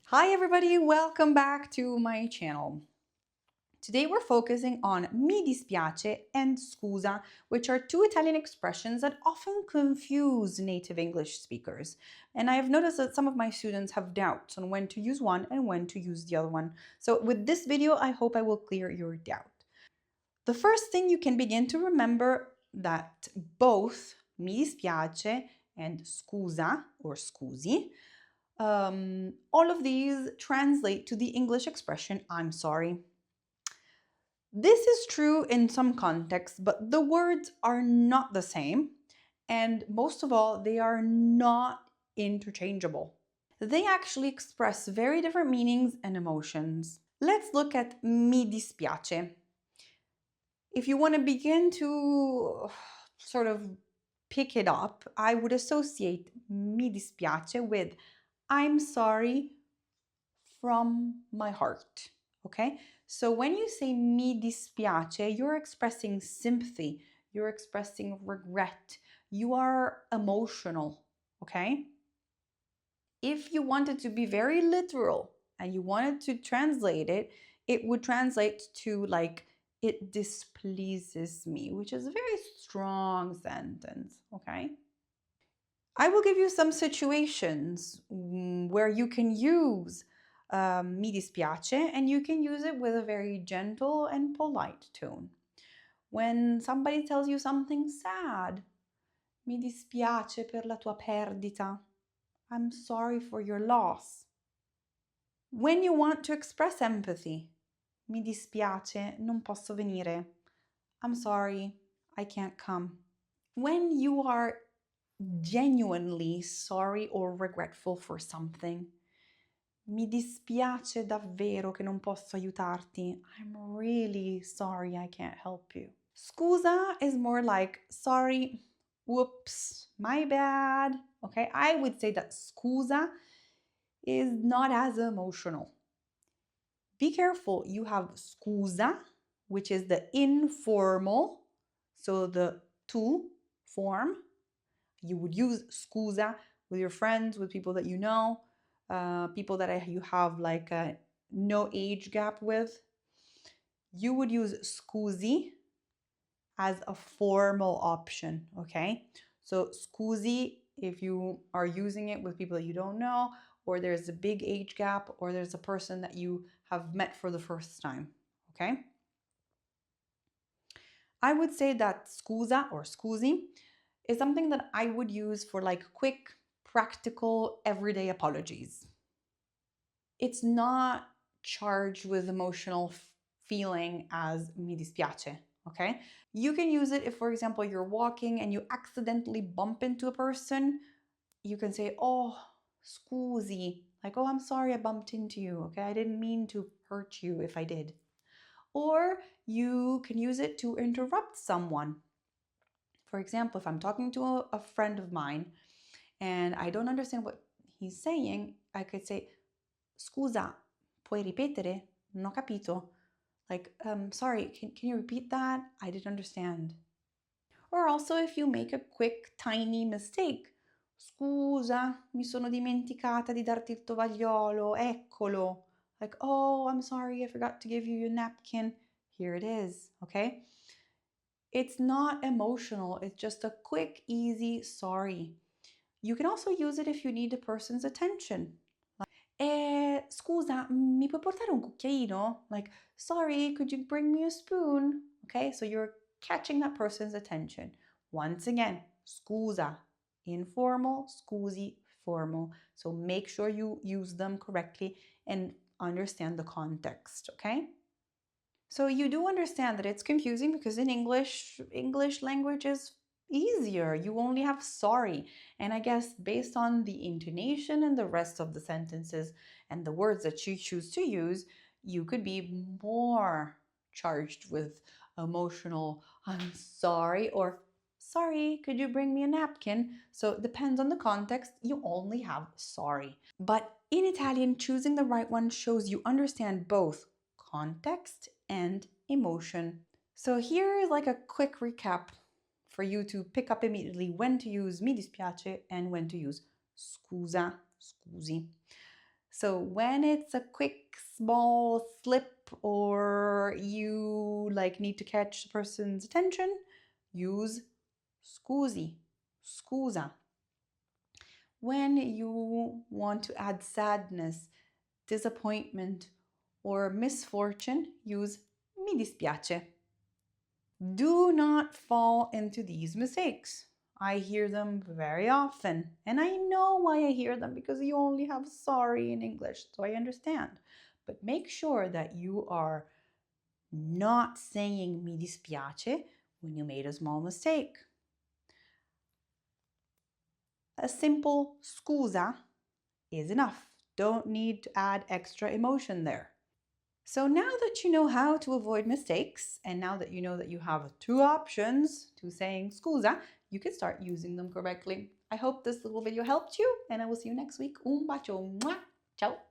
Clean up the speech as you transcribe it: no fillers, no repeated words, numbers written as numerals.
Hi everybody, welcome back to my channel. Today we're focusing on mi dispiace and scusa, which are two Italian expressions that often confuse native English speakers. And I have noticed that some of my students have doubts on when to use one and when to use the other one. So with this video, I hope I will clear your doubt. The first thing you can begin to remember that both mi dispiace and scusa or scusi all of these translate to the English expression I'm sorry. This is true in some contexts, but the words are not the same, and most of all, they are not interchangeable. They actually express very different meanings and emotions. Let's look at mi dispiace. If you want to begin to sort of pick it up, I would associate mi dispiace with I'm sorry from my heart. Okay? So when you say mi dispiace, you're expressing sympathy, you're expressing regret, you are emotional. Okay? If you wanted to be very literal and you wanted to translate it, it would translate to like, it displeases me, which is a very strong sentence. Okay? I will give you some situations where you can use mi dispiace and you can use it with a very gentle and polite tone. When somebody tells you something sad, mi dispiace per la tua perdita. I'm sorry for your loss. When you want to express empathy, mi dispiace, non posso venire. I'm sorry, I can't come. When you are genuinely sorry or regretful for something, mi dispiace davvero che non posso aiutarti. I'm really sorry I can't help you. Scusa is more like sorry, whoops, my bad. Okay, I would say that scusa is not as emotional. Be careful, you have scusa, which is the informal, so the tu form. You would use scusa with your friends, with people that you know, people that you have like no age gap with. You would use scusi as a formal option, okay? So scusi, if you are using it with people that you don't know, or there's a big age gap, or there's a person that you have met for the first time, okay? I would say that scusa or scusi is something that I would use for like quick, practical, everyday apologies. It's not charged with emotional feeling as mi dispiace, okay? You can use it if, for example, you're walking and you accidentally bump into a person. You can say, oh, scusi, like, oh, I'm sorry I bumped into you, okay? I didn't mean to hurt you if I did. Or you can use it to interrupt someone. For example, if I'm talking to a friend of mine and I don't understand what he's saying, I could say, scusa, puoi ripetere? Non ho capito. Like, sorry, can you repeat that? I didn't understand. Or also if you make a quick, tiny mistake. Scusa, mi sono dimenticata di darti il tovagliolo, eccolo. Like, oh, I'm sorry, I forgot to give you your napkin. Here it is, okay? It's not emotional, it's just a quick, easy sorry. You can also use it if you need a person's attention. Scusa, mi puoi portare un cucchiaino? Like, sorry, could you bring me a spoon? Okay, so you're catching that person's attention. Once again, scusa, informal, scusi, formal. So make sure you use them correctly and understand the context, okay? So you do understand that it's confusing because in English language is easier. You only have sorry. And I guess based on the intonation and the rest of the sentences and the words that you choose to use, you could be more charged with emotional, I'm sorry, or sorry, could you bring me a napkin? So it depends on the context. You only have sorry. But in Italian, choosing the right one shows you understand both context and emotion. So here is like a quick recap for you to pick up immediately when to use mi dispiace and when to use scusa, scusi. So when it's a quick, small slip or you need to catch the person's attention, use scusi, scusa. When you want to add sadness, disappointment, or misfortune, use mi dispiace. Do not fall into these mistakes. I hear them very often, and I know why I hear them because you only have sorry in English, so I understand. But make sure that you are not saying mi dispiace when you made a small mistake. A simple scusa is enough. Don't need to add extra emotion there. So now that you know how to avoid mistakes, and now that you know that you have two options to saying scusa, you can start using them correctly. I hope this little video helped you, and I will see you next week. Un bacio. Ciao.